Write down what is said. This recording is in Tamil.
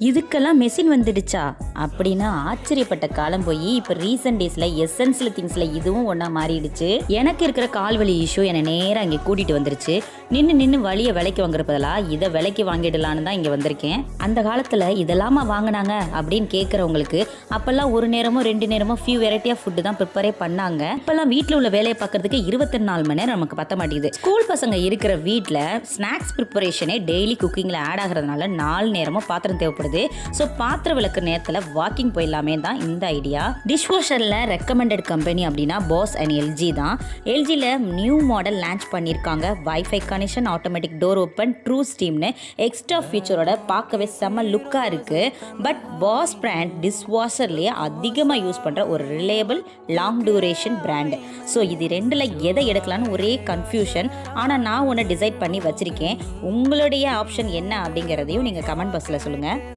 இதுக்கெல்லாம் மெஷின் வந்துடுச்சா அப்படின்னு ஆச்சரியப்பட்ட காலம் போய் இப்போ ரீசெண்ட் டேஸில் எசென்சியல் திங்ஸில் இதுவும் ஒன்றா மாறிடுச்சு. எனக்கு இருக்கிற கால்வலி இஷ்யூ என்னை நேராக இங்கே கூட்டிகிட்டு வந்துருச்சு. நின்று வலியை விலைக்கு வாங்குறப்பதெல்லாம் இதை விலைக்கு வாங்கிடலான்னு தான் இங்கே வந்திருக்கேன். அந்த காலத்தில் இதெல்லாமா வாங்கினாங்க அப்படின்னு கேட்குறவங்களுக்கு அப்போல்லாம் ஒரு நேரமோ 2 நேரமோ ஃபியூ வெரைட்டி ஆஃப் ஃபுட்டு தான் ப்ரிப்பரே பண்ணாங்க. இப்போல்லாம் வீட்டில் உள்ள வேலையை பார்க்கறதுக்கு 24 மணி நேரம் நமக்கு பத்த மாட்டேங்குது. ஸ்கூல் பசங்க இருக்கிற வீட்டில் ஸ்நாக்ஸ் ப்ரிப்பரேஷனே டெய்லி குக்கிங்கில் ஆட் ஆகிறதுனால 4 நேரமும் பாத்திரம் தேவைப்படுது. ஸோ பாத்திரம் விளக்கு நேரத்தில் வாக்கிங் போயிடலாமே தான் இந்த ஐடியா. டிஷ் வாஷரில் ரெக்கமெண்டட் கம்பெனி அப்படின்னா பாஸ் அண்ட் எல்ஜி தான். எல்ஜியில் நியூ மாடல் லான்ச் பண்ணியிருக்காங்க. Wifi connection, automatic door open, true ஸ்டீம்னு எக்ஸ்ட்ரா ஃபீச்சரோட பார்க்கவே செம்ம லுக்காக இருக்குது. பட் பாஸ் பிராண்ட் டிஷ் வாஷர்லேயே அதிகமாக யூஸ் பண்ணுற ஒரு reliable long duration brand. So இது ரெண்டில் எதை எடுக்கலான்னு ஒரே கன்ஃபியூஷன். ஆனால் நான் ஒன்று டிசைட் பண்ணி வச்சுருக்கேன். உங்களுடைய ஆப்ஷன் என்ன அப்படிங்கிறதையும் நீங்கள் கமெண்ட் பாக்ஸில் சொல்லுங்கள்.